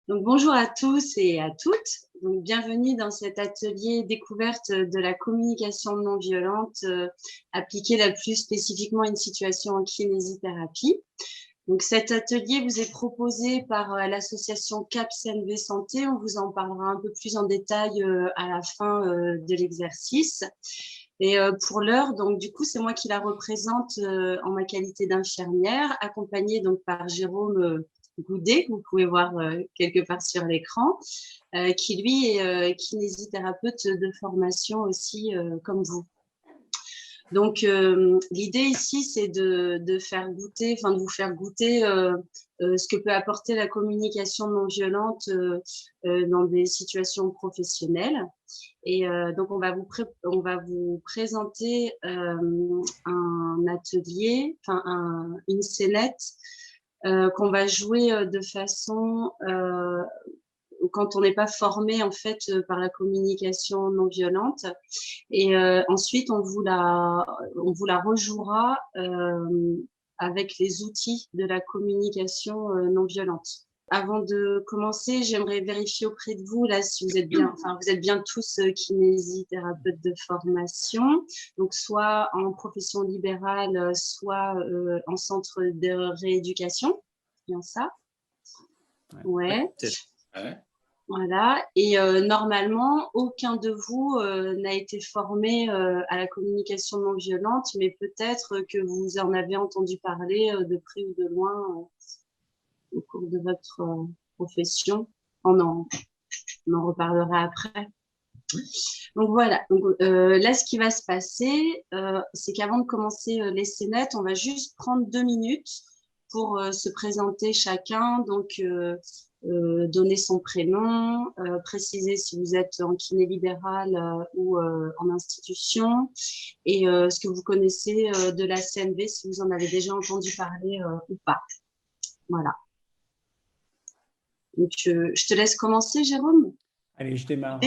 Donc, bonjour à tous et à toutes. Donc, bienvenue dans cet atelier découverte de la communication non violente appliquée la plus spécifiquement à une situation en kinésithérapie. Donc, cet atelier vous est proposé par l'association CAPS-NV Santé. On vous en parlera un peu plus en détail à la fin de l'exercice. Et pour l'heure, donc du coup, c'est moi qui la représente en ma qualité d'infirmière, accompagnée donc par Jérôme Goudet, que vous pouvez voir quelque part sur l'écran, qui lui est kinésithérapeute de formation aussi, comme vous. Donc, l'idée ici, c'est de faire goûter, enfin de vous faire goûter ce que peut apporter la communication non violente dans des situations professionnelles. Et donc, on va vous présenter un atelier, enfin une scénette qu'on va jouer de façon quand on n'est pas formé en fait par la communication non violente. Et ensuite, on vous la rejouera avec les outils de la communication non violente. Avant de commencer, j'aimerais vérifier auprès de vous là si vous êtes bien, enfin vous êtes bien tous kinésithérapeutes de formation, donc soit en profession libérale, soit en centre de rééducation, bien ça. Ouais. Ouais. Voilà. Et normalement, aucun de vous n'a été formé à la communication non violente, mais peut-être que vous en avez entendu parler de près ou de loin au cours de votre profession. On en reparlera après. Donc voilà. Donc, là, ce qui va se passer, c'est qu'avant de commencer les scénettes, on va juste prendre 2 minutes pour se présenter chacun. Donc, donner son prénom, préciser si vous êtes en kiné libéral ou en institution, et ce que vous connaissez de la CNV, si vous en avez déjà entendu parler ou pas. Voilà. Donc, je te laisse commencer, Jérôme. Allez, je démarre.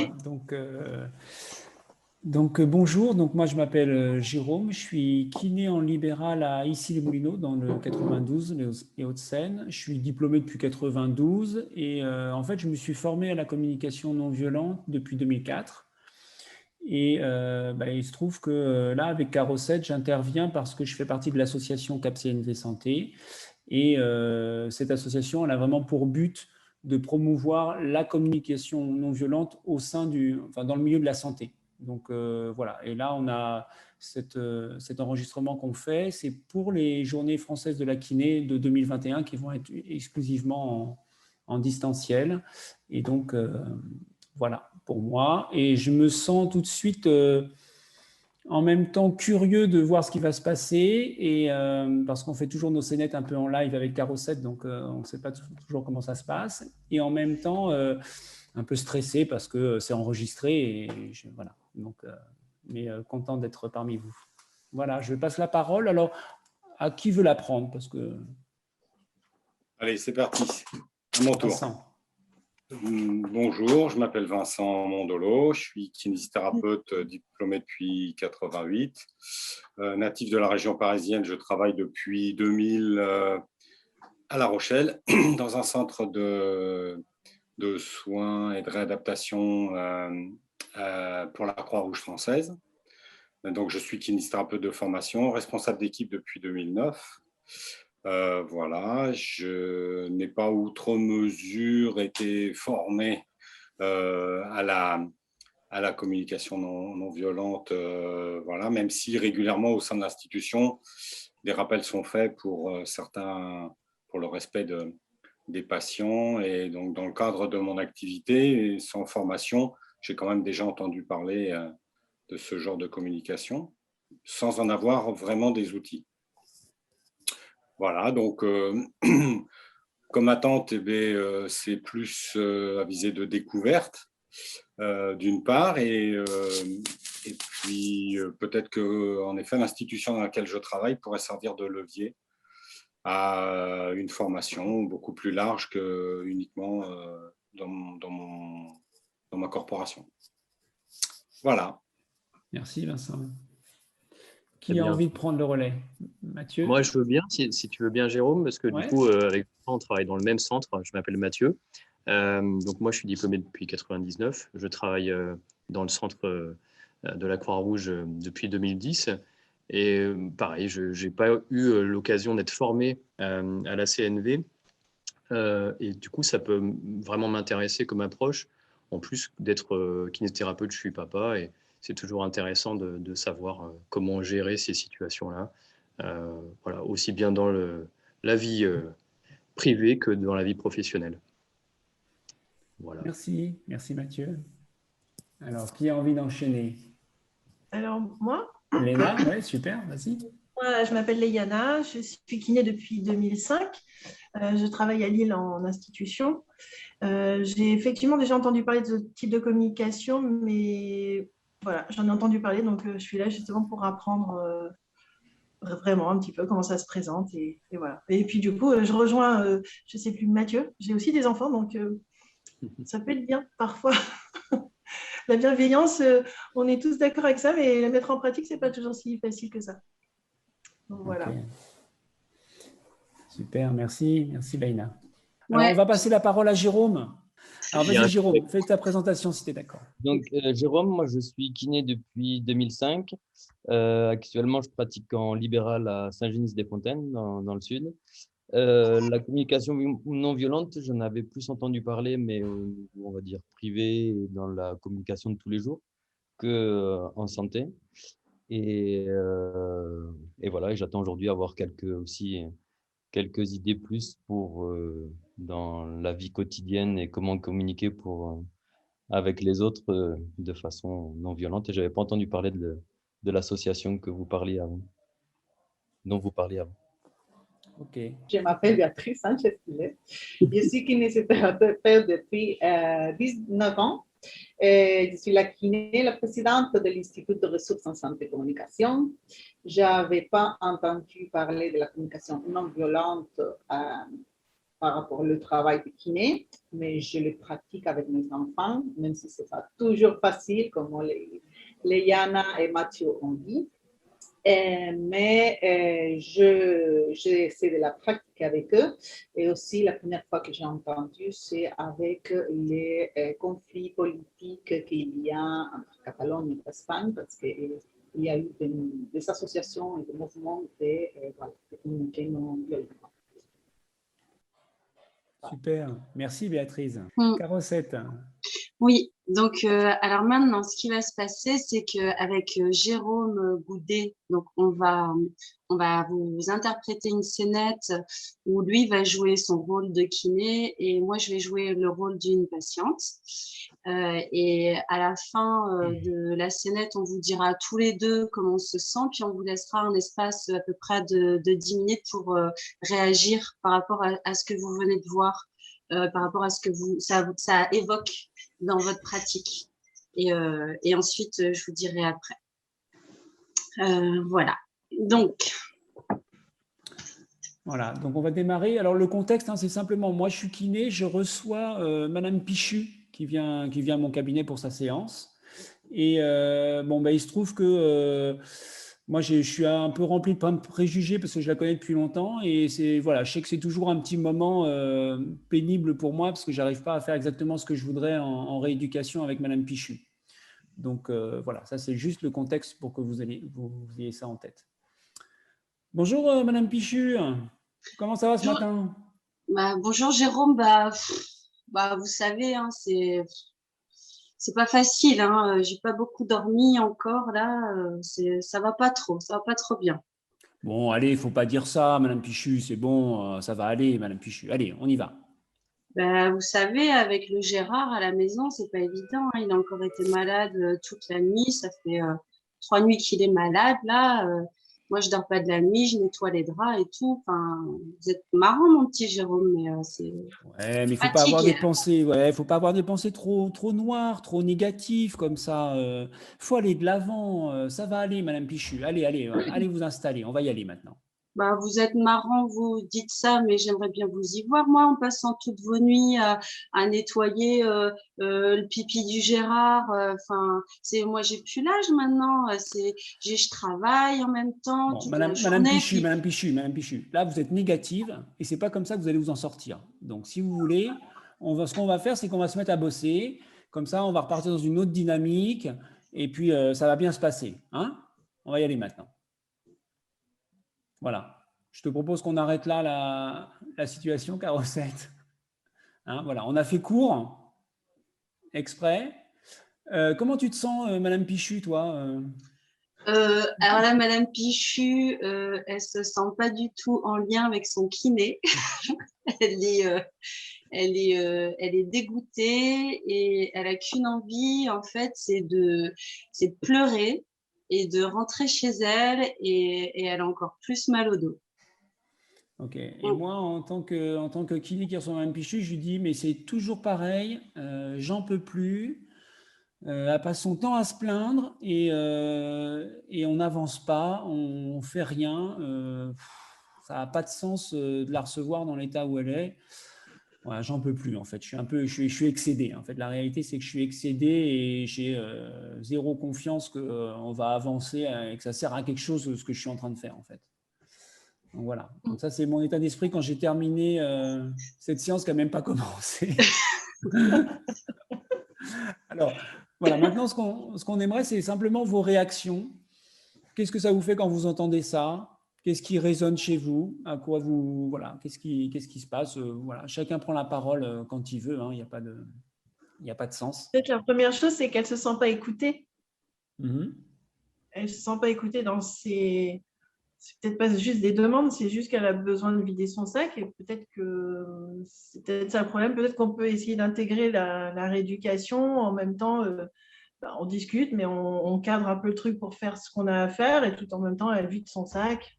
Donc bonjour, donc moi je m'appelle Jérôme, je suis kiné en libéral à Issy-les-Moulineaux dans le 92, les Hauts-de-Seine. Je suis diplômé depuis 92 et en fait je me suis formé à la communication non violente depuis 2004. Et il se trouve que là avec Carosset, j'interviens parce que je fais partie de l'association CAPS-NV Santé. Et cette association, elle a vraiment pour but de promouvoir la communication non violente au sein dans le milieu de la santé. Donc voilà, et là on a cet enregistrement qu'on fait, c'est pour les journées françaises de la kiné de 2021 qui vont être exclusivement en distanciel. Et donc voilà pour moi. Et je me sens tout de suite en même temps curieux de voir ce qui va se passer, et parce qu'on fait toujours nos scénettes un peu en live avec Carosset, donc on ne sait pas toujours comment ça se passe, et en même temps un peu stressé parce que c'est enregistré, et voilà. Donc, mais content d'être parmi vous. Voilà, je passe la parole. Alors, à qui veut la prendre, parce que... Allez, c'est parti. À mon tour. Vincent. Bonjour, je m'appelle Vincent Mondolo, je suis kinésithérapeute diplômé depuis 88, natif de la région parisienne. Je travaille depuis 2000 à La Rochelle dans un centre de soins et de réadaptation pour la Croix-Rouge française. Donc, je suis kinésithérapeute de formation, responsable d'équipe depuis 2009. Voilà, je n'ai pas outre mesure été formé à la communication non violente, voilà, même si régulièrement au sein de l'institution, des rappels sont faits pour certains, pour le respect des patients. Et donc, dans le cadre de mon activité, et sans formation, j'ai quand même déjà entendu parler de ce genre de communication, sans en avoir vraiment des outils. Voilà, donc comme attente, c'est plus à visée de découverte, d'une part, et puis peut-être qu'en effet, l'institution dans laquelle je travaille pourrait servir de levier à une formation beaucoup plus large que uniquement dans ma corporation. Voilà. Merci Vincent. Qui a envie de prendre le relais? Mathieu? Moi, je veux bien, si tu veux bien, Jérôme, parce que Ouais. du coup, avec toi, on travaille dans le même centre. Je m'appelle Mathieu. Donc moi, je suis diplômé depuis 99. Je travaille dans le centre de la Croix-Rouge depuis 2010. Et pareil, je n'ai pas eu l'occasion d'être formé à la CNV. Et du coup, ça peut vraiment m'intéresser comme approche. En plus d'être kinésithérapeute, je suis papa et c'est toujours intéressant de savoir comment gérer ces situations-là. Voilà, aussi bien dans la vie privée que dans la vie professionnelle. Voilà. Merci, merci Mathieu. Alors, qui a envie d'enchaîner? Alors, moi, Léna, ouais, super, vas-y. moi, je m'appelle Léana, je suis kiné depuis 2005. Je travaille à Lille en institution. J'ai effectivement déjà entendu parler de ce type de communication, mais voilà, j'en ai entendu parler, donc je suis là justement pour apprendre vraiment un petit peu comment ça se présente. Et voilà. Et puis du coup, je rejoins, je ne sais plus, Mathieu. J'ai aussi des enfants, donc ça peut être bien parfois. La bienveillance, on est tous d'accord avec ça, mais la mettre en pratique, ce n'est pas toujours si facile que ça. Donc, voilà. Okay. Super, merci Laïna. Alors, Ouais. on va passer la parole à Jérôme. Alors, vas-y Jérôme, fais ta présentation si tu es d'accord. Donc, Jérôme, moi je suis kiné depuis 2005. Actuellement, je pratique en libéral à Saint-Genis-des-Fontaines, dans le sud. La communication non violente, j'en avais plus entendu parler, mais on va dire privé et dans la communication de tous les jours qu'en santé. Et voilà, j'attends aujourd'hui avoir quelques idées plus pour dans la vie quotidienne et comment communiquer avec les autres de façon non violente. Et je n'avais pas entendu parler de l'association dont vous parliez avant. Okay. Je m'appelle Béatrice Sanchez-Pilet. Je suis kinésithérapeute depuis 19 ans. Je suis la kiné, la présidente de l'Institut de ressources en santé et communication. Je n'avais pas entendu parler de la communication non violente par rapport au travail de kiné, mais je le pratique avec mes enfants, même si ce n'est pas toujours facile, comme Léana et Mathieu ont dit. Mais j'essaie de la pratiquer avec eux. Et aussi, la première fois que j'ai entendu, c'est avec les conflits politiques qu'il y a entre Catalogne et Espagne, parce qu'il y a eu des associations et des mouvements de communautés non violentes. Super, merci Béatrice. Carosette. Oui, donc alors maintenant, ce qui va se passer, c'est qu'avec Jérôme Goudet, donc on va vous interpréter une scénette où lui va jouer son rôle de kiné et moi je vais jouer le rôle d'une patiente. Et à la fin de la scénette, on vous dira tous les deux comment on se sent, puis on vous laissera un espace à peu près de 10 minutes pour réagir par rapport à ce que vous venez de voir, par rapport à ce que ça évoque dans votre pratique. Et ensuite, je vous dirai après. Voilà. Voilà, donc on va démarrer. Alors le contexte, c'est simplement, moi je suis kiné, je reçois Madame Pichu qui vient à mon cabinet pour sa séance. Et il se trouve que moi je suis un peu rempli de préjugés parce que je la connais depuis longtemps. Et voilà, je sais que c'est toujours un petit moment pénible pour moi parce que je n'arrive pas à faire exactement ce que je voudrais en rééducation avec Madame Pichu. Donc voilà, ça c'est juste le contexte pour que vous ayez ça en tête. Bonjour Madame Pichu, comment ça va ce matin? Bonjour Jérôme, vous savez, c'est pas facile, j'ai pas beaucoup dormi encore là, ça va pas trop bien. Bon, allez, il faut pas dire ça, Madame Pichu, c'est bon, ça va aller, Madame Pichu. Allez, on y va. Vous savez, avec le Gérard à la maison, c'est pas évident. Il a encore été malade toute la nuit. Ça fait 3 nuits qu'il est malade là. Moi, je dors pas de la nuit, je nettoie les draps et tout. Enfin, vous êtes marrant, mon petit Jérôme, mais c'est. Ouais, mais il faut pas avoir des pensées. Ouais, faut pas avoir des pensées trop noires, trop négatives comme ça. Faut aller de l'avant. Ça va aller, Madame Pichu. Allez vous installer. On va y aller maintenant. Vous êtes marrant, vous dites ça, mais j'aimerais bien vous y voir, moi, en passant toutes vos nuits à nettoyer le pipi du Gérard. Moi, j'ai plus l'âge maintenant. Je travaille en même temps toute la journée. Madame Pichu, là, vous êtes négative et c'est pas comme ça que vous allez vous en sortir. Donc, si vous voulez, ce qu'on va faire, c'est qu'on va se mettre à bosser. Comme ça, on va repartir dans une autre dynamique et puis ça va bien se passer. Hein? On va y aller maintenant. Voilà. Je te propose qu'on arrête là la situation, Carosette. Hein, voilà. On a fait court, exprès. Comment tu te sens, Madame Pichu, toi Alors là, Madame Pichu, elle se sent pas du tout en lien avec son kiné. Elle est dégoûtée et elle a qu'une envie, en fait, c'est de pleurer et de rentrer chez elle et elle a encore plus mal au dos. Ok. Et moi, en tant que kiné qui reçoit Madame Pichu, je lui dis, mais c'est toujours pareil, j'en peux plus. Elle passe son temps à se plaindre et on n'avance pas, on fait rien. Ça n'a pas de sens de la recevoir dans l'état où elle est. Voilà, j'en peux plus en fait. Je suis excédé. En fait, la réalité c'est que je suis excédé et j'ai zéro confiance qu'on va avancer et que ça sert à quelque chose ce que je suis en train de faire en fait. Donc voilà. Donc ça c'est mon état d'esprit quand j'ai terminé cette séance qui n'a même pas commencé. Alors voilà. Maintenant ce qu'on aimerait c'est simplement vos réactions. Qu'est-ce que ça vous fait quand vous entendez ça? Qu'est-ce qui résonne chez vous? À quoi vous voilà? Qu'est-ce qui se passe? Voilà, chacun prend la parole quand il veut. Hein, il n'y a pas de sens. Peut-être la première chose, c'est qu'elle ne se sent pas écoutée. Mm-hmm. Elle ne se sent pas écoutée dans ses… C'est peut-être pas juste des demandes, c'est juste qu'elle a besoin de vider son sac et peut-être que c'est peut-être ça le problème. Peut-être qu'on peut essayer d'intégrer la rééducation en même temps. On discute, mais on cadre un peu le truc pour faire ce qu'on a à faire et tout en même temps, elle vide son sac.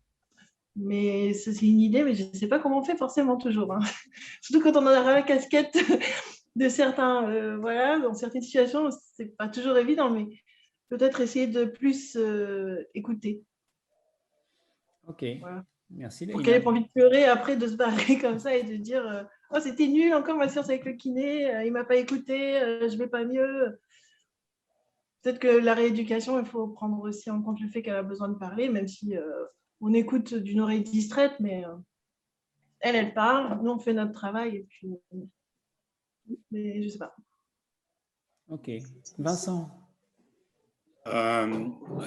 Mais c'est une idée, mais je ne sais pas comment on fait forcément toujours. Hein. Surtout quand on a la casquette de certains, voilà, dans certaines situations, c'est pas toujours évident, mais peut-être essayer de plus écouter. Ok, voilà. Merci. Pour qu'elle n'ait pas envie de pleurer après, de se barrer comme ça et de dire oh, c'était nul, encore ma séance avec le kiné, il ne m'a pas écouté, je ne vais pas mieux. Peut-être que la rééducation, il faut prendre aussi en compte le fait qu'elle a besoin de parler, même si on écoute d'une oreille distraite, mais elle parle, nous on fait notre travail, et puis, mais je ne sais pas. Ok. Vincent.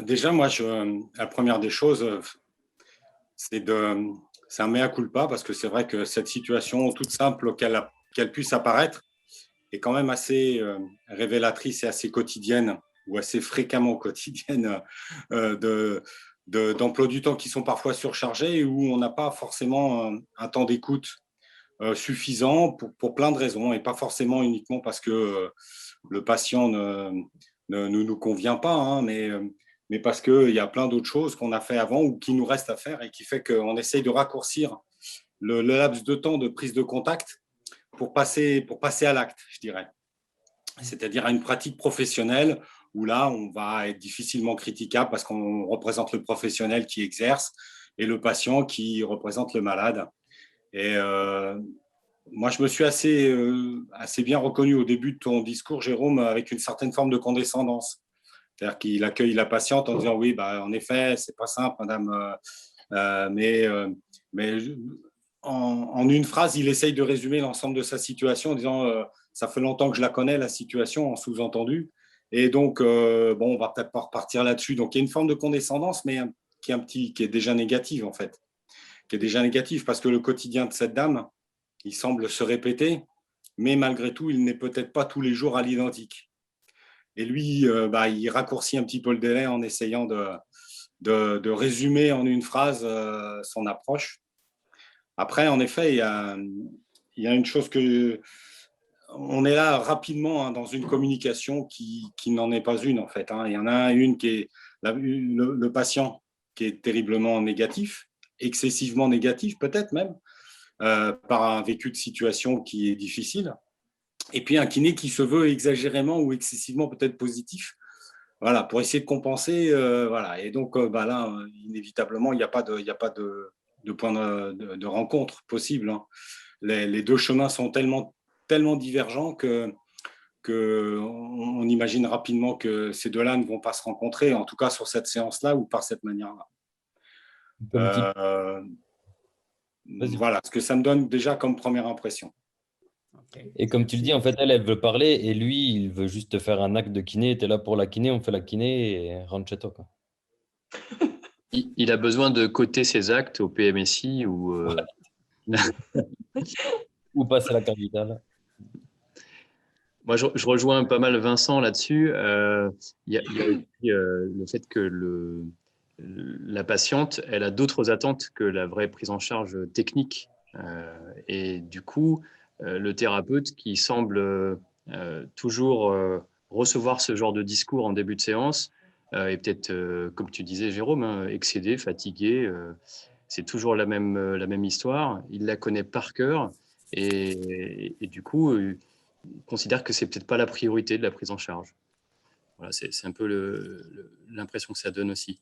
Déjà, moi, la première des choses, c'est un mea culpa, parce que c'est vrai que cette situation toute simple qu'elle puisse apparaître est quand même assez révélatrice et assez quotidienne, ou assez fréquemment quotidienne, d'emplois du temps qui sont parfois surchargés et où on n'a pas forcément un temps d'écoute suffisant pour plein de raisons, et pas forcément uniquement parce que le patient ne nous convient pas, hein, mais parce qu'il y a plein d'autres choses qu'on a fait avant ou qui nous restent à faire et qui fait qu'on essaye de raccourcir le laps de temps de prise de contact pour passer à l'acte, je dirais. C'est-à-dire à une pratique professionnelle où là, on va être difficilement critiquable parce qu'on représente le professionnel qui exerce et le patient qui représente le malade. Et moi, je me suis assez bien reconnu au début de ton discours, Jérôme, avec une certaine forme de condescendance. C'est-à-dire qu'il accueille la patiente en disant oui, bah, en effet, c'est pas simple, madame, mais en une phrase, il essaye de résumer l'ensemble de sa situation en disant ça fait longtemps que je la connais, la situation, en sous-entendu. Et donc, bon, on va peut-être pas repartir là-dessus. Donc, il y a une forme de condescendance, mais qui est déjà négative, en fait. Qui est déjà négative parce que le quotidien de cette dame, il semble se répéter, mais malgré tout, il n'est peut-être pas tous les jours à l'identique. Et lui, il raccourcit un petit peu le délai en essayant de résumer en une phrase son approche. Après, en effet, il y a une chose que… On est là rapidement dans une communication qui n'en est pas une, en fait. Il y en a une qui est le patient qui est terriblement négatif, excessivement négatif peut-être même, par un vécu de situation qui est difficile. Et puis un kiné qui se veut exagérément ou excessivement peut-être positif, voilà, pour essayer de compenser. Voilà. Et donc là, inévitablement, il n'y a pas de point de rencontre possible. Hein. Les deux chemins sont tellement divergents qu'on imagine rapidement que ces deux-là ne vont pas se rencontrer, en tout cas sur cette séance-là ou par cette manière-là. Voilà ce que ça me donne déjà comme première impression. Et comme tu le dis, en fait, elle veut parler et lui, il veut juste faire un acte de kiné. Tu es là pour la kiné, on fait la kiné et rentre chez toi, quoi. Il a besoin de coter ses actes au PMSI ou Ou passer à la capitale. Moi, je rejoins pas mal Vincent là-dessus. Il y a aussi le fait que la patiente, elle a d'autres attentes que la vraie prise en charge technique. Et du coup, le thérapeute qui semble toujours recevoir ce genre de discours en début de séance est peut-être, comme tu disais, Jérôme, hein, excédé, fatigué. C'est toujours la même histoire. Il la connaît par cœur. Et du coup, considère que c'est peut-être pas la priorité de la prise en charge. Voilà, c'est un peu l'impression que ça donne aussi.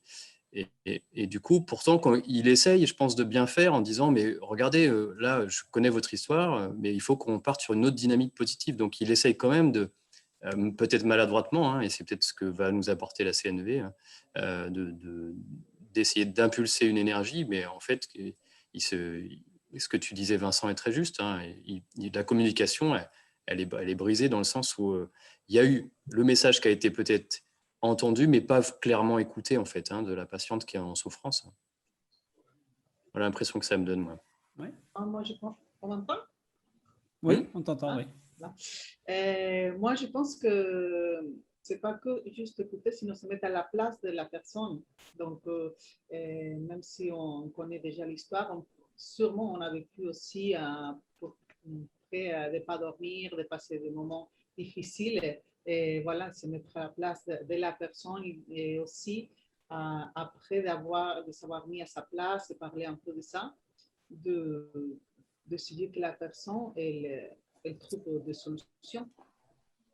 Et du coup, pourtant, quand il essaye, je pense, de bien faire en disant, mais regardez, là, je connais votre histoire, mais il faut qu'on parte sur une autre dynamique positive. Donc, il essaye quand même de, peut-être maladroitement, hein, et c'est peut-être ce que va nous apporter la CNV, hein, d'essayer d'impulser une énergie, mais en fait, ce que tu disais, Vincent, est très juste. Hein, la communication, elle est brisée dans le sens où il y a eu le message qui a été peut-être entendu, mais pas clairement écouté, en fait, hein, de la patiente qui est en souffrance. Voilà l'impression que ça me donne, moi. Ouais. Moi, je pense. On m'entend? Oui, on t'entend, oui. Moi, je pense que c'est pas que juste écouter, sinon se mettre à la place de la personne. Donc, même si on connaît déjà l'histoire, sûrement on a vécu aussi de ne pas dormir, de passer des moments difficiles. Et voilà, se mettre à la place de la personne et aussi, après de s'avoir mis à sa place et parler un peu de ça, de se dire que la personne, elle trouve des solutions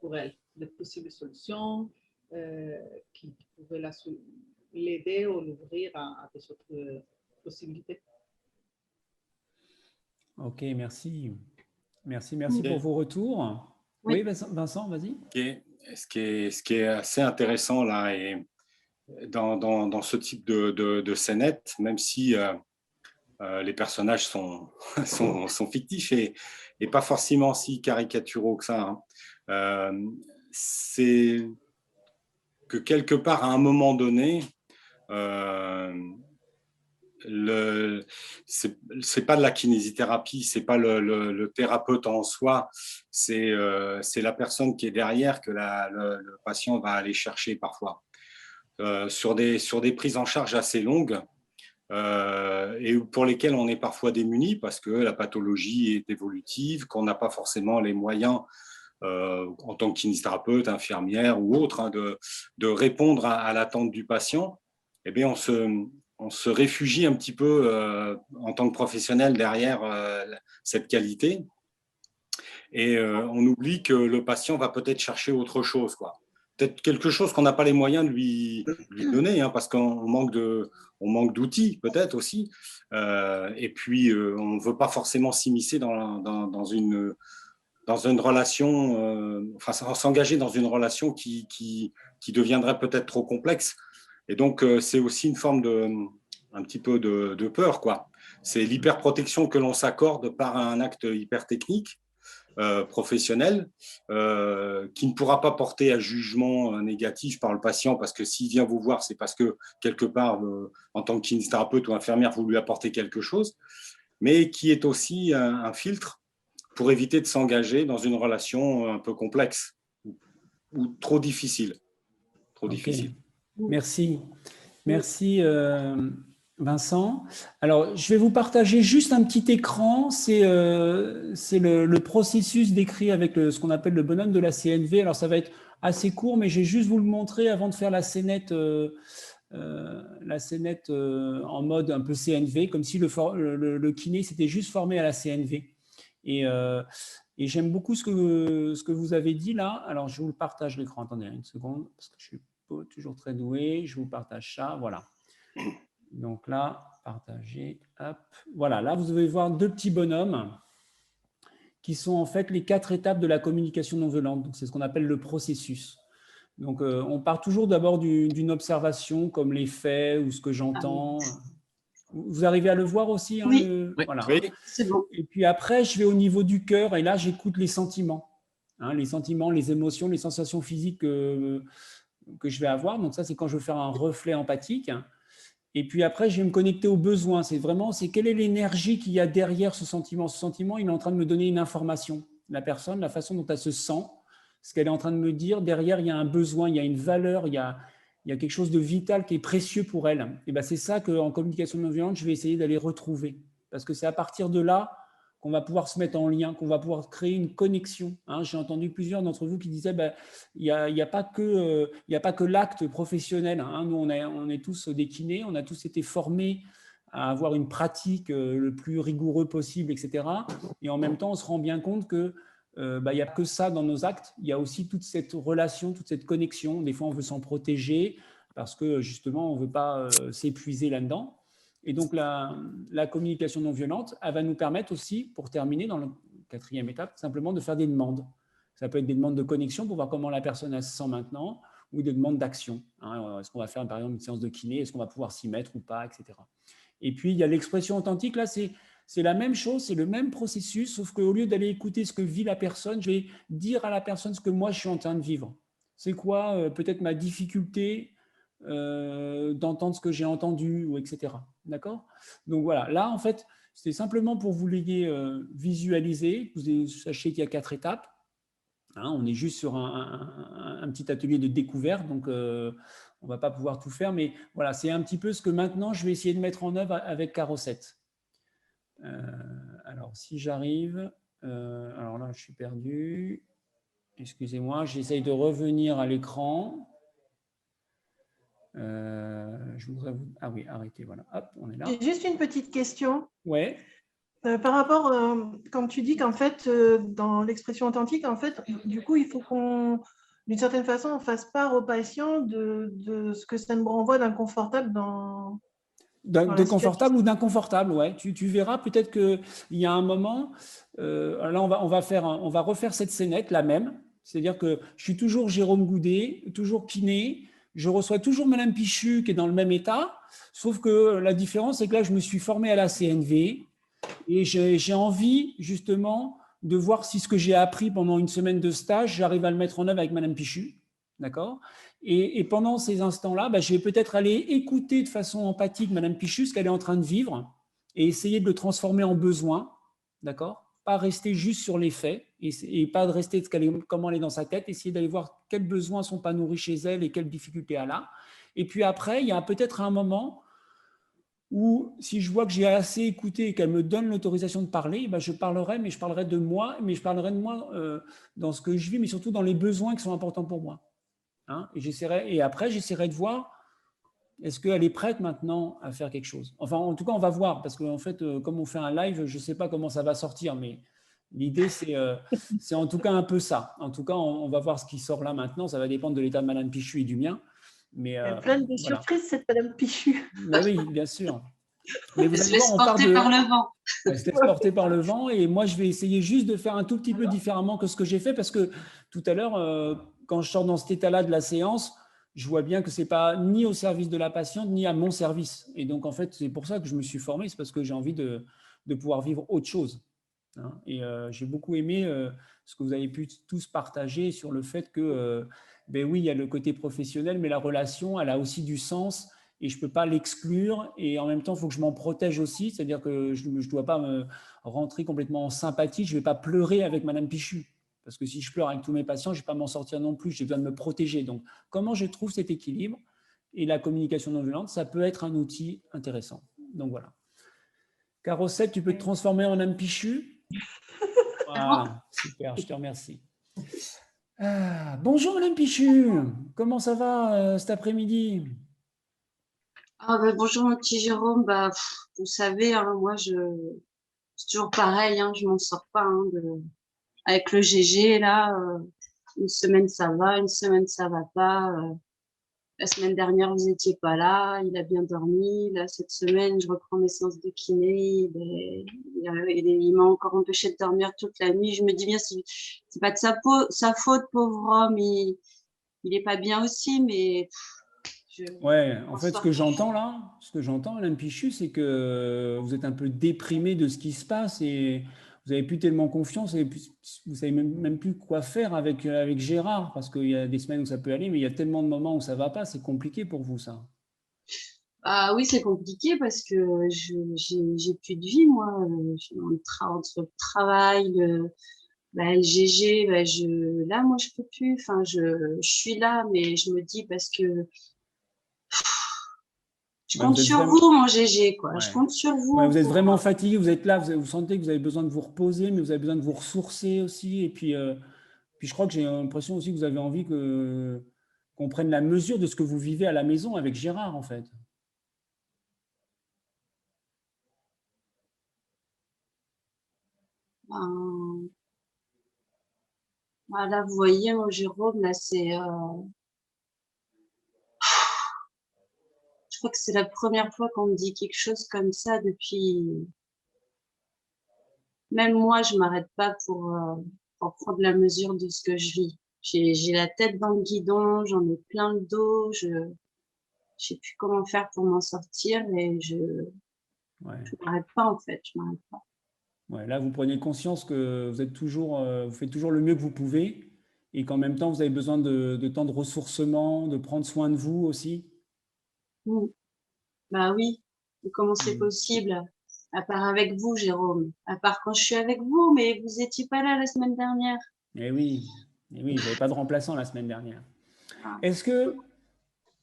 pour elle, de possibles solutions qui pouvaient l'aider ou l'ouvrir à des autres possibilités. Ok, merci. Merci pour vos retours. Oui, Vincent, vas-y. Ce qui est assez intéressant là, et dans ce type de scénette, même si les personnages sont fictifs et pas forcément si caricaturaux que ça, hein, c'est que quelque part, à un moment donné, c'est pas de la kinésithérapie, c'est pas le thérapeute en soi, c'est la personne qui est derrière que le patient va aller chercher parfois. Sur des prises en charge assez longues et pour lesquelles on est parfois démuni parce que la pathologie est évolutive, qu'on n'a pas forcément les moyens en tant que kinésithérapeute, infirmière ou autre, hein, de répondre à l'attente du patient. Eh bien, on se réfugie un petit peu en tant que professionnel derrière cette qualité et on oublie que le patient va peut-être chercher autre chose, quoi. Peut-être quelque chose qu'on n'a pas les moyens de lui donner, hein, parce qu'on manque d'outils peut-être aussi. Et puis, on ne veut pas forcément s'immiscer dans une relation, s'engager dans une relation qui deviendrait peut-être trop complexe. Et donc, c'est aussi une forme un petit peu de peur, quoi. C'est l'hyperprotection que l'on s'accorde par un acte hyper technique, professionnel, qui ne pourra pas porter à jugement négatif par le patient, parce que s'il vient vous voir, c'est parce que quelque part, en tant que kinésithérapeute ou infirmière, vous lui apportez quelque chose, mais qui est aussi un filtre pour éviter de s'engager dans une relation un peu complexe ou trop difficile. Difficile. Merci. Merci, Vincent. Alors, je vais vous partager juste un petit écran. C'est le processus décrit avec ce qu'on appelle le bonhomme de la CNV. Alors, ça va être assez court, mais je vais juste vous le montrer avant de faire la scénette en mode un peu CNV, comme si le kiné s'était juste formé à la CNV. Et j'aime beaucoup ce que vous avez dit là. Alors, je vous le partage l'écran. Attendez une seconde, parce que je suis pas toujours très doué. Je vous partage ça. Voilà. Donc là, partager. Hop. Voilà. Là, vous allez voir deux petits bonhommes qui sont en fait les 4 étapes de la communication non violente. Donc, c'est ce qu'on appelle le processus. Donc, on part toujours d'abord d'une observation, comme les faits ou ce que j'entends. Vous arrivez à le voir aussi, hein, Oui. Oui. Voilà. Oui. C'est bon. Et puis après, je vais au niveau du cœur et là, j'écoute les sentiments. Hein, les sentiments, les émotions, les sensations physiques que je vais avoir. Donc ça, c'est quand je veux faire un reflet empathique. Et puis après, je vais me connecter aux besoins. C'est quelle est l'énergie qu'il y a derrière ce sentiment. Ce sentiment, il est en train de me donner une information. La personne, la façon dont elle se sent, ce qu'elle est en train de me dire, derrière, il y a un besoin, il y a une valeur, il y a quelque chose de vital qui est précieux pour elle. Et ben, c'est ça qu'en communication non violente, je vais essayer d'aller retrouver. Parce que c'est à partir de là qu'on va pouvoir se mettre en lien, qu'on va pouvoir créer une connexion. Hein, j'ai entendu plusieurs d'entre vous qui disaient il n'y a pas que l'acte professionnel. Hein. Nous, on est tous des kinés, on a tous été formés à avoir une pratique le plus rigoureux possible, etc. Et en même temps, on se rend bien compte que il n'y a que ça dans nos actes. Il y a aussi toute cette relation, toute cette connexion. Des fois, on veut s'en protéger parce que justement, on ne veut pas s'épuiser là-dedans. Et donc, la communication non violente, elle va nous permettre aussi, pour terminer dans la 4e étape, simplement de faire des demandes. Ça peut être des demandes de connexion pour voir comment la personne elle se sent maintenant, ou des demandes d'action. Hein. Est-ce qu'on va faire, par exemple, une séance de kiné? Est-ce qu'on va pouvoir s'y mettre ou pas, etc. Et puis, il y a l'expression authentique. Là, c'est la même chose, c'est le même processus, sauf qu'au lieu d'aller écouter ce que vit la personne, je vais dire à la personne ce que moi, je suis en train de vivre. C'est quoi peut-être ma difficulté d'entendre ce que j'ai entendu, ou etc. D'accord? Donc voilà, là, en fait, c'est simplement pour vous l'ayez visualisé, que vous sachiez qu'il y a 4 étapes. Hein, on est juste sur un petit atelier de découverte, donc on ne va pas pouvoir tout faire, mais voilà, c'est un petit peu ce que maintenant, je vais essayer de mettre en œuvre avec Carosette. Alors, si j'arrive, alors là, je suis perdu. Excusez-moi, j'essaye de revenir à l'écran. Je voudrais vous... Ah oui, arrêtez, voilà. Hop, on est là. J'ai juste une petite question. Ouais. Par rapport, quand tu dis qu'en fait, dans l'expression authentique, en fait, du coup, il faut qu'on, d'une certaine façon, on fasse part aux patients de ce que ça nous renvoie d'inconfortable dans De confortable ou d'inconfortable, ouais. Tu verras peut-être qu'il y a un moment, là on va refaire cette scénette, la même, c'est-à-dire que je suis toujours Jérôme Goudet, toujours kiné, je reçois toujours Madame Pichu qui est dans le même état, sauf que la différence c'est que là je me suis formé à la CNV et j'ai envie justement de voir si ce que j'ai appris pendant une semaine de stage, j'arrive à le mettre en œuvre avec Madame Pichu, d'accord ? Et pendant ces instants-là, je vais peut-être aller écouter de façon empathique Madame Pichu ce qu'elle est en train de vivre et essayer de le transformer en besoin, d'accord ? Pas rester juste sur les faits et pas de rester comment elle est dans sa tête, essayer d'aller voir quels besoins ne sont pas nourris chez elle et quelles difficultés elle a. Et puis après, il y a peut-être un moment où si je vois que j'ai assez écouté et qu'elle me donne l'autorisation de parler, je parlerai, mais je parlerai de moi, dans ce que je vis, mais surtout dans les besoins qui sont importants pour moi. Hein, et après, j'essaierai de voir est-ce qu'elle est prête maintenant à faire quelque chose. Enfin, en tout cas, on va voir, parce qu'en fait, comme on fait un live, je ne sais pas comment ça va sortir, mais l'idée, c'est en tout cas un peu ça. En tout cas, on va voir ce qui sort là maintenant. Ça va dépendre de l'état de Madame Pichu et du mien. Mais, il y a plein de surprises, cette Madame Pichu. Mais oui, bien sûr. Mais vous allez se porter par le vent. Elle se laisse porter par le vent. Et moi, je vais essayer juste de faire un tout petit peu différemment que ce que j'ai fait, parce que tout à l'heure, quand je sors dans cet état-là de la séance, je vois bien que ce n'est pas ni au service de la patiente, ni à mon service. Et donc, en fait, c'est pour ça que je me suis formé, c'est parce que j'ai envie de pouvoir vivre autre chose. Hein. Et j'ai beaucoup aimé ce que vous avez pu tous partager sur le fait que, oui, il y a le côté professionnel, mais la relation, elle a aussi du sens et je ne peux pas l'exclure. Et en même temps, il faut que je m'en protège aussi, c'est-à-dire que je ne dois pas me rentrer complètement en sympathie, je ne vais pas pleurer avec Madame Pichu. Parce que si je pleure avec tous mes patients, je ne vais pas m'en sortir non plus. J'ai besoin de me protéger. Donc, comment je trouve cet équilibre? Et la communication non violente, ça peut être un outil intéressant. Donc, voilà. Carosette, tu peux te transformer en âme Pichu? Voilà, super, je te remercie. Bonjour, Madame Pichu. Comment ça va cet après-midi? Bonjour, mon petit Jérôme. Vous savez, hein, moi, c'est toujours pareil. Hein, je ne m'en sors pas. Hein, avec le GG, là, une semaine ça va, une semaine ça va pas. La semaine dernière, vous n'étiez pas là, il a bien dormi. Là, cette semaine, je reprends mes séances de kiné. Il m'a encore empêché de dormir toute la nuit. Je me dis bien, c'est pas de sa faute, pauvre homme. Il est pas bien aussi, mais Ouais, en m'en fait, ce sors que plus. j'entends là, Madame Pichu, c'est que vous êtes un peu déprimé de ce qui se passe et vous n'avez plus tellement confiance et puis vous savez même plus quoi faire avec Gérard parce qu'il y a des semaines où ça peut aller, mais il y a tellement de moments où ça va pas, c'est compliqué pour vous ça. Ah oui, c'est compliqué parce que j'ai plus de vie, moi. Entre le travail, bah, le GG, bah, là, moi, je peux plus. Enfin, je suis là, mais je me dis parce que je Ouais, compte vous êtes sur vraiment, vous, mon GG, quoi. Je ouais. compte sur Ouais, vous vous êtes pour. vraiment fatigué, vous êtes là, vous sentez que vous avez besoin de vous reposer, mais vous avez besoin de vous ressourcer aussi. Et puis je crois que j'ai l'impression aussi que vous avez envie qu'on prenne la mesure de ce que vous vivez à la maison avec Gérard, en fait. Ben, voilà, vous voyez, mon Jérôme, là, je crois que c'est la première fois qu'on me dit quelque chose comme ça depuis. Même moi, je m'arrête pas pour prendre la mesure de ce que je vis. J'ai la tête dans le guidon, j'en ai plein le dos, je sais plus comment faire pour m'en sortir et Ouais. je m'arrête pas en fait, je m'arrête pas. Ouais, là, vous prenez conscience que vous êtes toujours, vous faites toujours le mieux que vous pouvez et qu'en même temps, vous avez besoin de temps de ressourcement, de prendre soin de vous aussi. Mm. Bah oui, et comment c'est Mm. possible? À part avec vous, Jérôme. À part quand je suis avec vous, mais vous étiez pas là la semaine dernière. Eh oui, j'avais pas de remplaçant la semaine dernière. Ah. Est-ce que,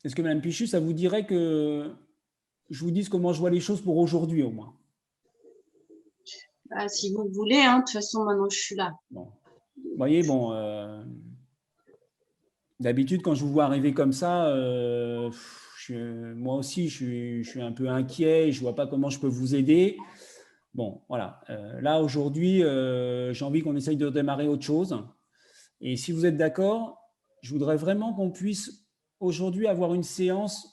est-ce que Madame Pichu, ça vous dirait que je vous dise comment je vois les choses pour aujourd'hui au moins? Bah, si vous voulez, hein, de toute façon, maintenant je suis là. Bon, vous voyez, bon, d'habitude, quand je vous vois arriver comme ça, moi aussi, je suis un peu inquiet, je vois pas comment je peux vous aider. Bon, voilà. Là, aujourd'hui, j'ai envie qu'on essaye de démarrer autre chose. Et si vous êtes d'accord, je voudrais vraiment qu'on puisse aujourd'hui avoir une séance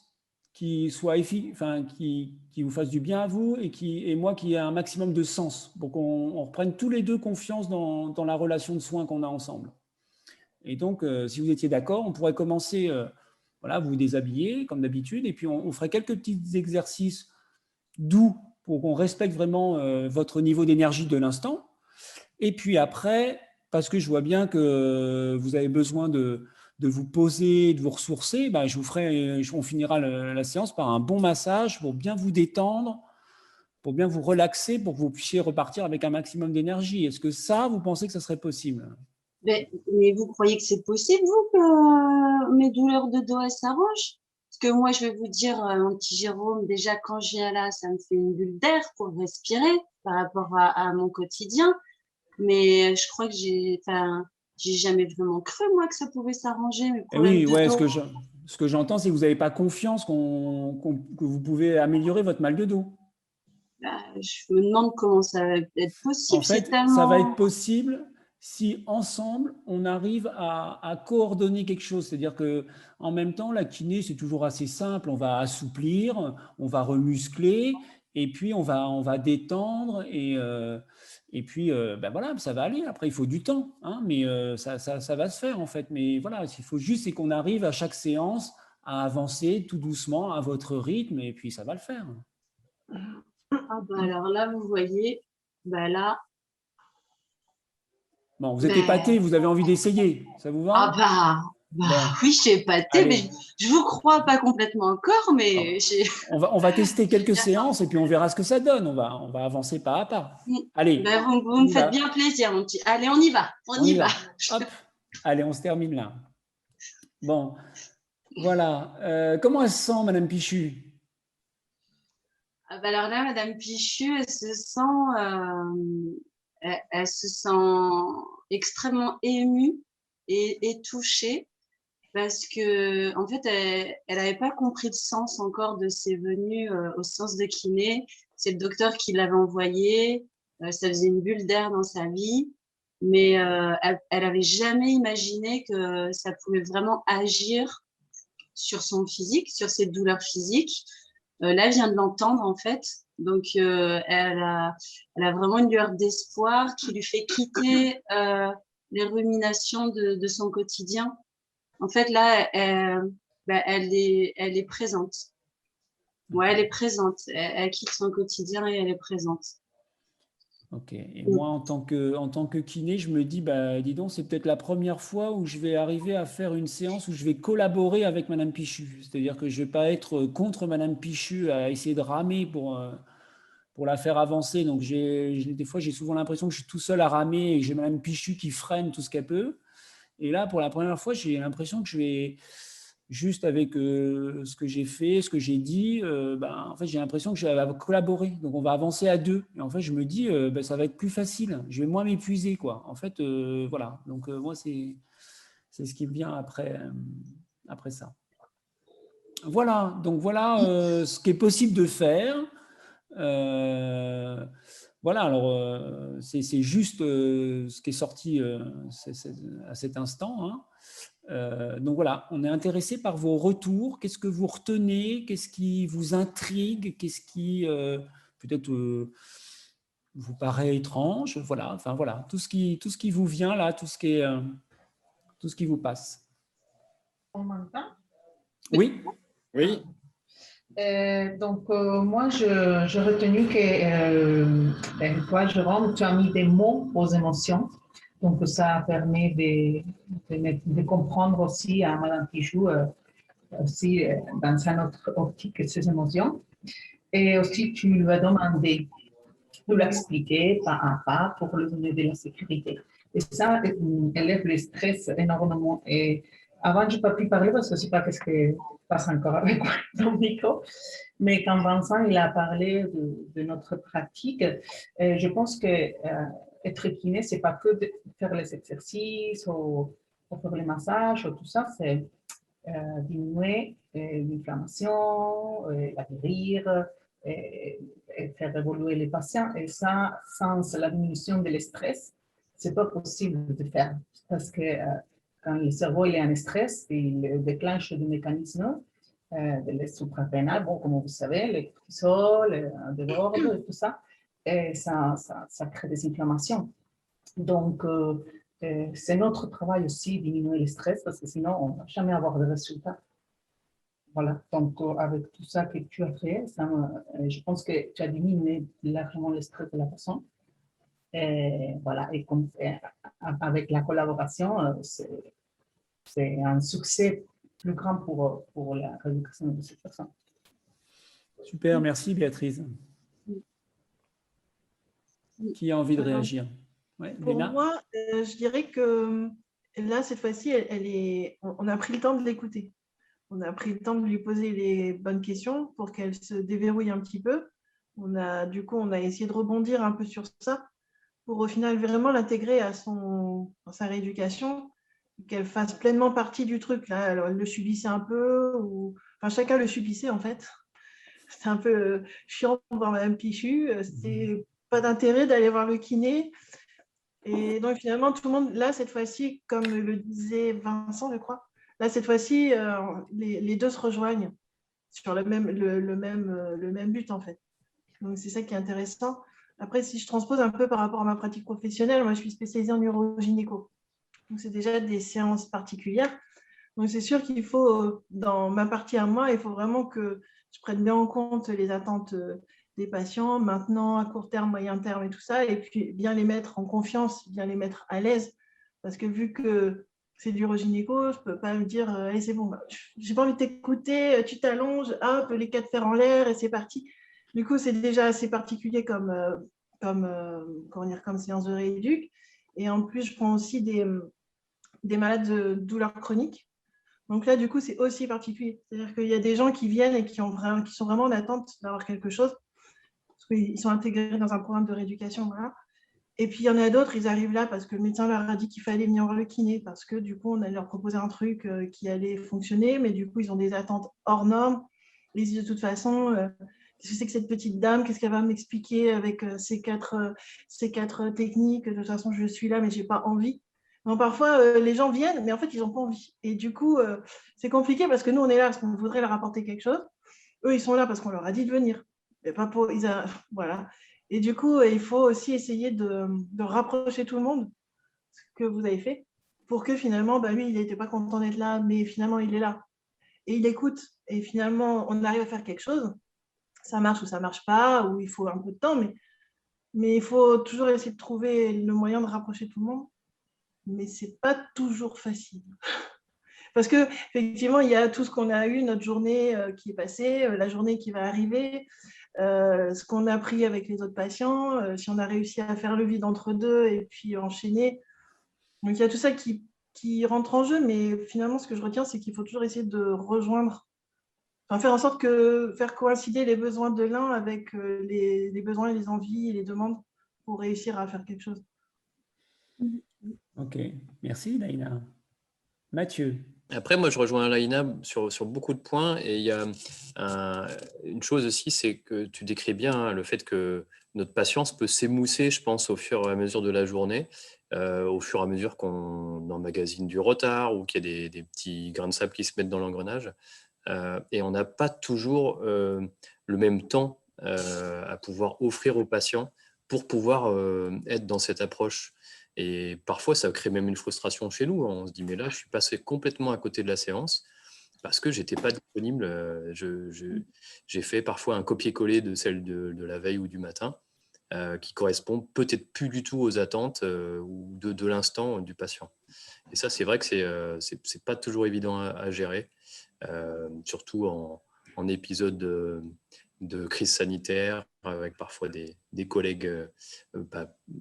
qui soit enfin, qui vous fasse du bien à vous et moi qui ait un maximum de sens pour qu'on reprenne tous les deux confiance dans la relation de soins qu'on a ensemble. Et donc, si vous étiez d'accord, on pourrait commencer, voilà, vous déshabiller comme d'habitude, et puis on ferait quelques petits exercices doux pour qu'on respecte vraiment votre niveau d'énergie de l'instant. Et puis après, parce que je vois bien que vous avez besoin de vous poser, de vous ressourcer, ben on finira la séance par un bon massage pour bien vous détendre, pour bien vous relaxer, pour que vous puissiez repartir avec un maximum d'énergie. Est-ce que ça, vous pensez que ça serait possible? Mais vous croyez que c'est possible, vous, que mes douleurs de dos, elles s'arrangent? Parce que moi, je vais vous dire, mon petit Jérôme, déjà, quand je viens là, ça me fait une bulle d'air pour respirer par rapport à mon quotidien. Mais je crois que enfin, j'ai jamais vraiment cru, moi, que ça pouvait s'arranger, mes Et problèmes oui, de ouais, dos. ce que j'entends, c'est que vous n'avez pas confiance que vous pouvez améliorer votre mal de dos. Bah, je me demande comment ça va être En possible. C'est fait, ça va être tellement. possible si ensemble on arrive à coordonner quelque chose. C'est-à-dire que en même temps, la kiné, c'est toujours assez simple. On va assouplir, on va remuscler, et puis on va détendre, et puis ben voilà, ça va aller. Après, il faut du temps, hein, mais ça va se faire en fait. Mais voilà, il faut juste c'est qu'on arrive à chaque séance à avancer tout doucement à votre rythme, et puis ça va le faire. Ah bah alors là, vous voyez, bah là, Bon, vous êtes épaté, ben vous avez envie d'essayer. Ça vous ah va? bah Bon, oui, j'ai épaté, mais allez. je vous crois pas complètement encore, mais Alors, j'ai. on va tester quelques séances et puis on verra ce que ça donne. On va avancer pas à pas. Allez, Ben, vous on me y faites va. bien plaisir, mon petit. Allez, on y va, on On y y va. va. Hop. Allez, on se termine là. Bon, voilà. Comment elle se sent, Madame Pichu? Ah bah alors là, Madame Pichu, elle se sent extrêmement émue et touchée parce que, en fait, elle n'avait pas compris le sens encore de ses venues au sens de kiné. C'est le docteur qui l'avait envoyé. Ça faisait une bulle d'air dans sa vie. Mais elle avait jamais imaginé que ça pouvait vraiment agir sur son physique, sur ses douleurs physiques. Là, elle vient de l'entendre, en fait. Donc, elle a vraiment une lueur d'espoir qui lui fait quitter les ruminations de son quotidien. En fait, là, elle est présente. Ouais, elle est présente. Elle quitte son quotidien et elle est présente. Ok. Et moi, en tant que kiné, je me dis, dis donc, c'est peut-être la première fois où je vais arriver à faire une séance où je vais collaborer avec Madame Pichu. C'est-à-dire que je ne vais pas être contre Madame Pichu à essayer de ramer pour la faire avancer. Donc, des fois, j'ai souvent l'impression que je suis tout seul à ramer et que j'ai Madame Pichu qui freine tout ce qu'elle peut. Et là, pour la première fois, j'ai l'impression que je vais, juste avec ce que j'ai fait, ce que j'ai dit, en fait, j'ai l'impression que je vais collaborer. Donc, on va avancer à deux. Et en fait, je me dis, ça va être plus facile. Je vais moins m'épuiser, quoi. En fait, voilà. Donc, moi, c'est ce qui me vient après ça. Voilà. Donc, voilà ce qui est possible de faire. Voilà, alors c'est juste ce qui est sorti à cet instant. Hein. Donc voilà, on est intéressé par vos retours. Qu'est-ce que vous retenez? Qu'est-ce qui vous intrigue? Qu'est-ce qui peut-être vous paraît étrange? Voilà, enfin voilà, tout ce qui vous vient là, tout ce qui vous passe. On m'entend? Oui. Oui. Moi, j'ai retenu que toi, Jérôme, tu as mis des mots aux émotions. Donc, ça permet de comprendre aussi à Madame Pichou, aussi dans une autre optique, ses émotions. Et aussi, tu lui as demandé de l'expliquer pas à pas pour lui donner de la sécurité. Et ça élève le stress énormément. Et avant, je n'ai pas pu parler parce que je ne sais pas ce qui passe encore avec ton micro. Mais quand Vincent il a parlé de notre pratique, je pense que être kiné, ce n'est pas que de faire les exercices ou faire les massages ou tout ça, c'est diminuer l'inflammation, la guérir, et faire évoluer les patients. Et ça, sans la diminution de stress, ce n'est pas possible de faire. Parce que quand le cerveau il est en stress, il déclenche des mécanismes de supraprénal, bon, comme vous savez, le cortisol, le déborde et tout ça, et ça crée des inflammations. Donc, c'est notre travail aussi, diminuer le stress, parce que sinon, on ne va jamais avoir de résultats. Voilà, donc avec tout ça que tu as fait, je pense que tu as diminué largement le stress de la personne. Et voilà, et avec la collaboration, c'est un succès plus grand pour la rééducation de cette personne. Super, merci Béatrice. Qui a envie de réagir? Ouais, pour Léna? moi, je dirais que là, cette fois-ci, on a pris le temps de l'écouter. On a pris le temps de lui poser les bonnes questions pour qu'elle se déverrouille un petit peu. Du coup, on a essayé de rebondir un peu sur ça pour au final vraiment l'intégrer à sa rééducation, qu'elle fasse pleinement partie du truc. Là, alors, elle le subissait un peu, chacun le subissait en fait. C'est un peu chiant de voir Madame Pichu. C'est pas d'intérêt d'aller voir le kiné. Et donc finalement, tout le monde, là, cette fois-ci, comme le disait Vincent, je crois, là, cette fois-ci, les deux se rejoignent sur le même but, en fait. Donc, c'est ça qui est intéressant. Après, si je transpose un peu par rapport à ma pratique professionnelle, moi, je suis spécialisée en urogynéco. Donc, c'est déjà des séances particulières. Donc, c'est sûr qu'il faut, dans ma partie à moi, il faut vraiment que je prenne bien en compte les attentes des patients, maintenant, à court terme, moyen terme et tout ça, et puis bien les mettre en confiance, bien les mettre à l'aise. Parce que vu que c'est de l'urogynéco, je ne peux pas me dire c'est bon, j'ai pas envie de t'écouter, tu t'allonges, hop, les 4 fers en l'air et c'est parti. Du coup, c'est déjà assez particulier comme séance de rééduc. Et en plus, je prends aussi des malades de douleurs chroniques. Donc là, du coup, c'est aussi particulier. C'est-à-dire qu'il y a des gens qui viennent et qui sont vraiment en attente d'avoir quelque chose, parce qu'ils sont intégrés dans un programme de rééducation. Voilà. Et puis, il y en a d'autres, ils arrivent là parce que le médecin leur a dit qu'il fallait venir voir le kiné, parce que du coup, on allait leur proposer un truc qui allait fonctionner, mais du coup, ils ont des attentes hors normes. Ils disent de toute façon, qu'est-ce que c'est que cette petite dame? Qu'est-ce qu'elle va m'expliquer avec ces quatre techniques? De toute façon, je suis là, mais je n'ai pas envie. Donc, parfois, les gens viennent, mais en fait, ils n'ont pas envie. Et du coup, c'est compliqué parce que nous, on est là parce qu'on voudrait leur apporter quelque chose. Eux, ils sont là parce qu'on leur a dit de venir. Mais pas pour, voilà. Et du coup, il faut aussi essayer de rapprocher tout le monde, ce que vous avez fait, pour que finalement, lui, il n'était pas content d'être là, mais finalement, il est là. et il écoute. Et finalement, on arrive à faire quelque chose. Ça marche ou ça marche pas, ou il faut un peu de temps, mais il faut toujours essayer de trouver le moyen de rapprocher tout le monde. Mais c'est pas toujours facile. Parce que effectivement, il y a tout ce qu'on a eu, notre journée qui est passée, la journée qui va arriver, ce qu'on a appris avec les autres patients, si on a réussi à faire le vide entre deux et puis enchaîner. Donc il y a tout ça qui rentre en jeu, mais finalement, ce que je retiens, c'est qu'il faut toujours essayer de rejoindre, enfin, faire en sorte que faire coïncider les besoins de l'un avec les besoins et les envies et les demandes pour réussir à faire quelque chose. Ok, merci Laïna. Mathieu. Après, moi, je rejoins Laïna sur beaucoup de points. Et il y a une chose aussi, c'est que tu décris bien le fait que notre patience peut s'émousser, je pense, au fur et à mesure de la journée, au fur et à mesure qu'on emmagasine du retard ou qu'il y a des petits grains de sable qui se mettent dans l'engrenage. Et on n'a pas toujours le même temps à pouvoir offrir aux patients pour pouvoir être dans cette approche. Et parfois, ça crée même une frustration chez nous. On se dit, mais là, je suis passé complètement à côté de la séance parce que je n'étais pas disponible. J'ai fait parfois un copier-coller de celle de la veille ou du matin qui correspond peut-être plus du tout aux attentes ou de l'instant du patient. Et ça, c'est vrai que c'est pas toujours évident à gérer, surtout en épisode de crise sanitaire, avec parfois des collègues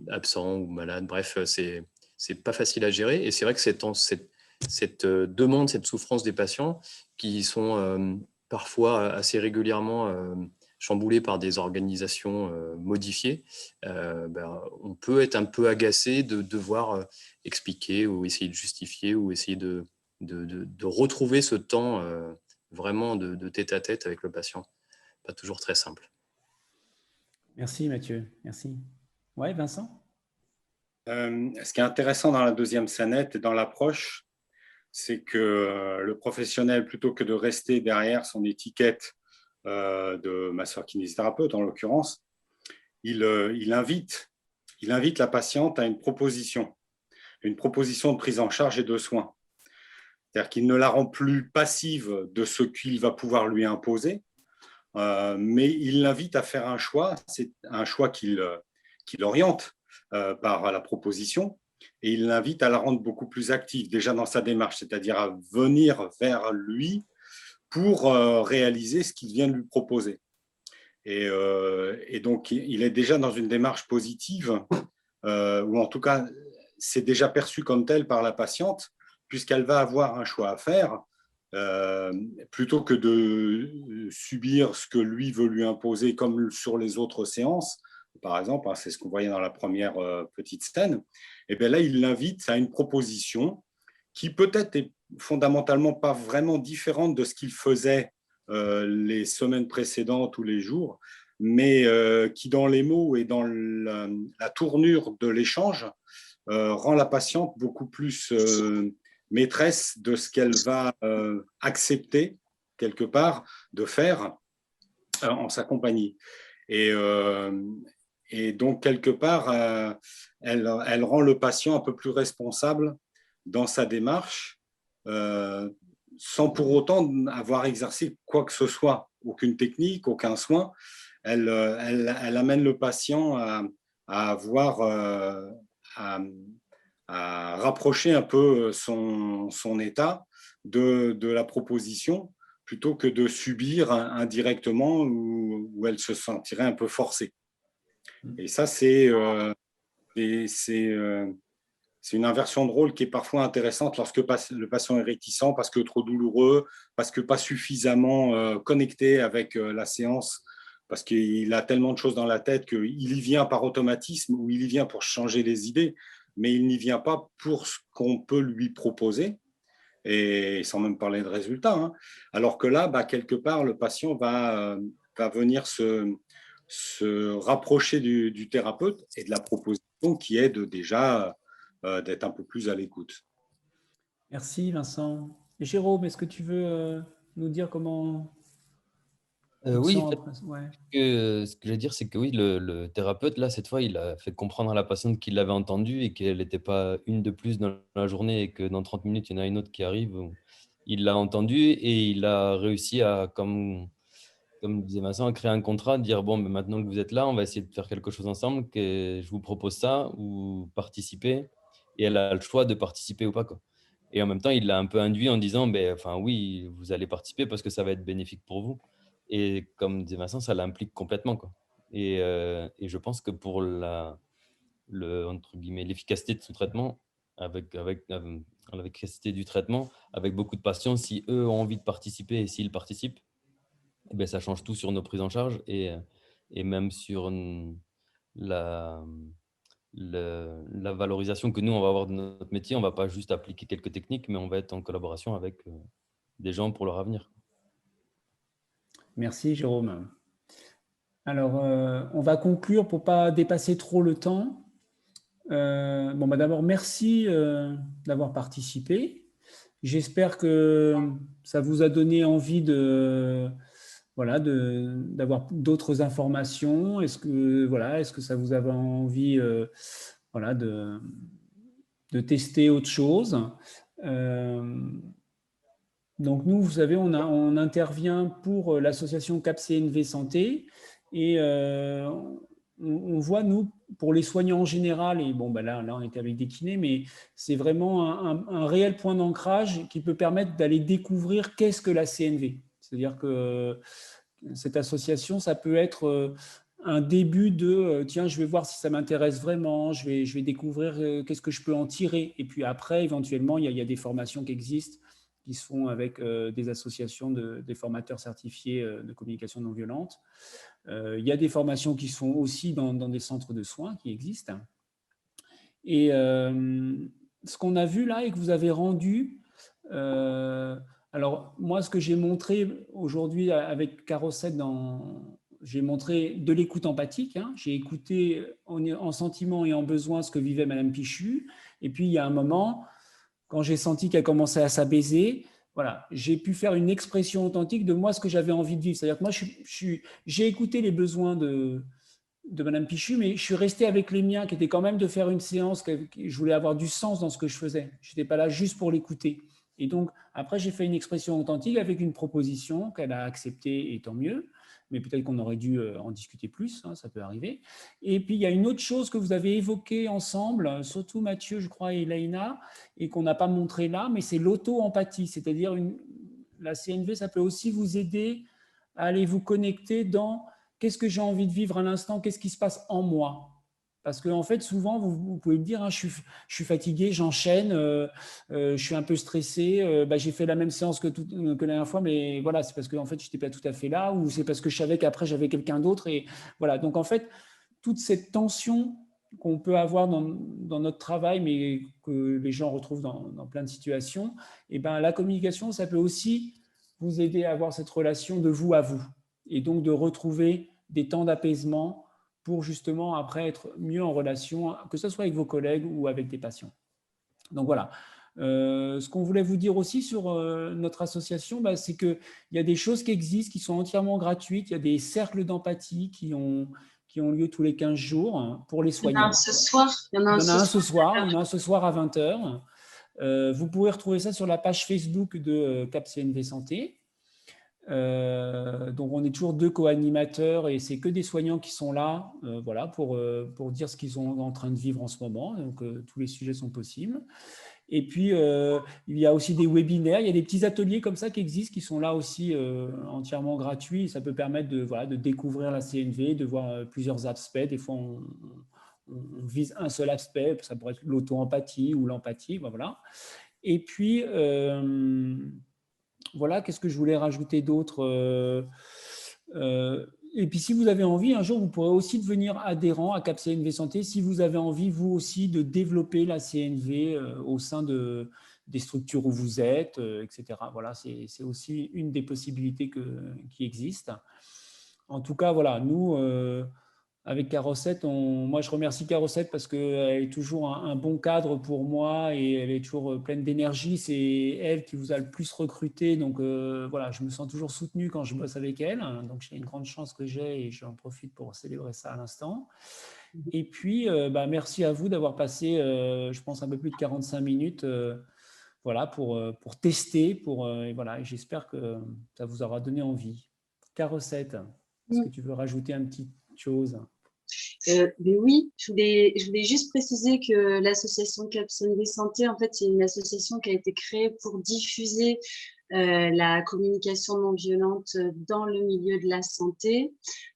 absents ou malades. Bref, c'est pas facile à gérer. Et c'est vrai que cette demande, cette souffrance des patients qui sont parfois assez régulièrement chamboulées par des organisations modifiées, on peut être un peu agacé de devoir expliquer ou essayer de justifier ou essayer de retrouver ce temps vraiment de tête-à-tête avec le patient. Pas toujours très simple. Merci Mathieu, merci. Ouais, Vincent. Ce qui est intéressant dans la deuxième scénette et dans l'approche, c'est que le professionnel, plutôt que de rester derrière son étiquette de masseur kinésithérapeute en l'occurrence, il invite la patiente à une proposition de prise en charge et de soins. C'est-à-dire qu'il ne la rend plus passive de ce qu'il va pouvoir lui imposer, mais il l'invite à faire un choix. C'est un choix qu'il oriente par la proposition, et il l'invite à la rendre beaucoup plus active déjà dans sa démarche, c'est-à-dire à venir vers lui pour réaliser ce qu'il vient de lui proposer. Et donc, il est déjà dans une démarche positive, ou en tout cas, c'est déjà perçu comme tel par la patiente, puisqu'elle va avoir un choix à faire, plutôt que de subir ce que lui veut lui imposer, comme sur les autres séances, par exemple, c'est ce qu'on voyait dans la première petite scène. Et bien là, il l'invite à une proposition qui peut-être est fondamentalement pas vraiment différente de ce qu'il faisait les semaines précédentes ou les jours, mais qui, dans les mots et dans la tournure de l'échange, rend la patiente beaucoup plus maîtresse de ce qu'elle va accepter, quelque part, de faire en sa compagnie. Et donc, quelque part, elle rend le patient un peu plus responsable dans sa démarche, sans pour autant avoir exercé quoi que ce soit, aucune technique, aucun soin. Elle amène le patient à avoir, à rapprocher un peu son état de la proposition, plutôt que de subir indirectement où elle se sentirait un peu forcée. Et ça, c'est une inversion de rôle qui est parfois intéressante lorsque le patient est réticent, parce que trop douloureux, parce que pas suffisamment connecté avec la séance, parce qu'il a tellement de choses dans la tête qu'il y vient par automatisme ou il y vient pour changer les idées, mais il n'y vient pas pour ce qu'on peut lui proposer, et sans même parler de résultats. Hein. Alors que là, quelque part, le patient va venir se rapprocher du thérapeute et de la proposition qui est déjà d'être un peu plus à l'écoute. Merci Vincent. Et Jérôme, est-ce que tu veux nous dire comment Oui, sens en fait, ouais. ce que je veux dire, c'est que oui, le thérapeute, là, cette fois, il a fait comprendre à la patiente qu'il l'avait entendue et qu'elle n'était pas une de plus dans la journée et que dans 30 minutes, il y en a une autre qui arrive. il l'a entendu et il a réussi à, comme disait Vincent, à créer un contrat, de dire, bon, ben, maintenant que vous êtes là, on va essayer de faire quelque chose ensemble, que je vous propose ça, ou participer. Et elle a le choix de participer ou pas, quoi. Et en même temps, il l'a un peu induit en disant, ben, enfin, oui, vous allez participer parce que ça va être bénéfique pour vous. Et comme disait Vincent, ça l'implique complètement, quoi. Et je pense que pour entre guillemets, l'efficacité de son traitement, avec l'efficacité du traitement, avec beaucoup de patients, si eux ont envie de participer et s'ils participent, eh ben, ça change tout sur nos prises en charge et même sur la, la valorisation que nous, on va avoir de notre métier. On ne va pas juste appliquer quelques techniques, mais on va être en collaboration avec des gens pour leur avenir. Merci, Jérôme. Alors, on va conclure pour ne pas dépasser trop le temps. Bon, bah, d'abord, merci d'avoir participé. J'espère que ça vous a donné envie voilà, d'avoir d'autres informations. Est-ce que ça vous avait envie voilà, de tester autre chose? Donc nous, vous savez, on intervient pour l'association CAP-CNV Santé et on voit, nous, pour les soignants en général, et bon, bah là, on était avec des kinés, mais c'est vraiment un réel point d'ancrage qui peut permettre d'aller découvrir qu'est-ce que la CNV. C'est-à-dire que cette association, ça peut être un début de tiens, je vais voir si ça m'intéresse vraiment, je vais découvrir qu'est-ce que je peux en tirer. Et puis après, éventuellement, il y a des formations qui existent, qui se font avec des associations des formateurs certifiés de communication non violente. Il y a des formations qui se font aussi dans des centres de soins qui existent. Et ce qu'on a vu là et que vous avez rendu, alors moi, ce que j'ai montré aujourd'hui avec Carosset, j'ai montré de l'écoute empathique. Hein. J'ai écouté en sentiment et en besoin ce que vivait Madame Pichu. Et puis, il y a un moment, quand j'ai senti qu'elle commençait à s'abaiser, voilà, j'ai pu faire une expression authentique de moi, ce que j'avais envie de vivre. C'est-à-dire que moi, j'ai écouté les besoins de Madame Pichu, mais je suis resté avec les miens, qui étaient quand même de faire une séance, que je voulais avoir du sens dans ce que je faisais. Je n'étais pas là juste pour l'écouter. Et donc, après, j'ai fait une expression authentique avec une proposition qu'elle a acceptée, et tant mieux. Mais peut-être qu'on aurait dû en discuter plus, hein, ça peut arriver. Et puis, il y a une autre chose que vous avez évoquée ensemble, surtout Mathieu, je crois, et Laïna, et qu'on n'a pas montré là, mais c'est l'auto-empathie. C'est-à-dire, la CNV, ça peut aussi vous aider à aller vous connecter dans qu'est-ce que j'ai envie de vivre à l'instant, qu'est-ce qui se passe en moi. Parce qu'en fait, souvent, vous pouvez me dire, hein, je suis fatigué, j'enchaîne, je suis un peu stressé, j'ai fait la même séance que la dernière fois, mais voilà, c'est parce que en fait, je n'étais pas tout à fait là, ou c'est parce que je savais qu'après, j'avais quelqu'un d'autre. Et voilà, donc en fait, toute cette tension qu'on peut avoir dans notre travail, mais que les gens retrouvent dans plein de situations, et ben, la communication, ça peut aussi vous aider à avoir cette relation de vous à vous, et donc de retrouver des temps d'apaisement pour justement après être mieux en relation, que ce soit avec vos collègues ou avec des patients. Donc voilà. Ce qu'on voulait vous dire aussi sur notre association, c'est qu'il y a des choses qui existent, qui sont entièrement gratuites. Il y a des cercles d'empathie qui ont lieu tous les 15 jours pour les soignants. Il y en a un ce soir. Il y en a un ce soir. Il y en a un ce soir à 20h. Vous pourrez retrouver ça sur la page Facebook de CAP-CNV Santé. Donc on est toujours 2 co-animateurs et c'est que des soignants qui sont là voilà, pour dire ce qu'ils sont en train de vivre en ce moment. Donc tous les sujets sont possibles. Et puis il y a aussi des webinaires, il y a des petits ateliers comme ça qui existent, qui sont là aussi entièrement gratuits. Ça peut permettre de découvrir la CNV, de voir plusieurs aspects. Des fois on vise un seul aspect, ça pourrait être l'auto-empathie ou l'empathie, voilà. Et puis voilà, qu'est-ce que je voulais rajouter d'autre et puis, si vous avez envie, un jour, vous pourrez aussi devenir adhérent à CAP-CNV Santé si vous avez envie, vous aussi, de développer la CNV au sein des structures où vous êtes, etc. Voilà, c'est aussi une des possibilités qui existent. En tout cas, voilà, nous, avec Carosset, moi, je remercie Carosset parce qu'elle est toujours un bon cadre pour moi et elle est toujours pleine d'énergie. C'est elle qui vous a le plus recruté. Donc, voilà, je me sens toujours soutenu quand je bosse avec elle. Donc, c'est une grande chance que j'ai et j'en profite pour célébrer ça à l'instant. Et puis, merci à vous d'avoir passé, je pense, un peu plus de 45 minutes voilà, pour tester, et voilà, j'espère que ça vous aura donné envie. Carocette, est-ce que tu veux rajouter une petite chose? Mais oui, je voulais juste préciser que l'association Capsonville Santé, en fait, c'est une association qui a été créée pour diffuser la communication non violente dans le milieu de la santé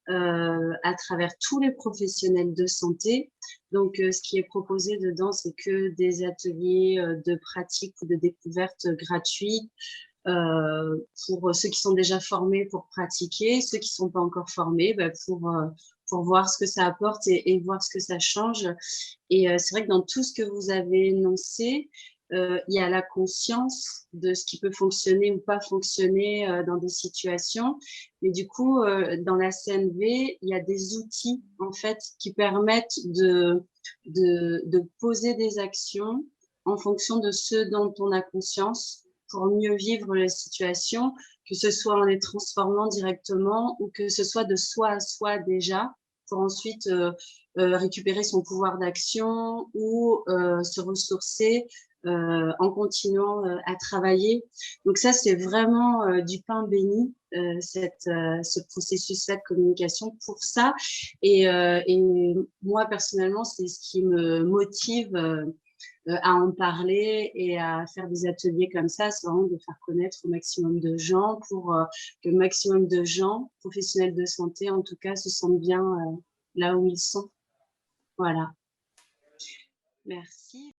à travers tous les professionnels de santé. Donc, ce qui est proposé dedans, c'est que des ateliers de pratique ou de découverte gratuits pour ceux qui sont déjà formés pour pratiquer, ceux qui ne sont pas encore formés pour voir ce que ça apporte et voir ce que ça change. Et c'est vrai que dans tout ce que vous avez énoncé, il y a la conscience de ce qui peut fonctionner ou pas fonctionner dans des situations. Mais du coup, dans la CNV, il y a des outils en fait qui permettent de poser des actions en fonction de ce dont on a conscience pour mieux vivre la situation, que ce soit en les transformant directement ou que ce soit de soi à soi déjà, pour ensuite récupérer son pouvoir d'action ou se ressourcer en continuant à travailler. Donc ça, c'est vraiment du pain béni, ce processus-là de communication pour ça. Et moi, personnellement, c'est ce qui me motive à en parler et à faire des ateliers comme ça, c'est vraiment de faire connaître au maximum de gens pour que le maximum de gens, professionnels de santé en tout cas, se sentent bien là où ils sont. Voilà. Merci.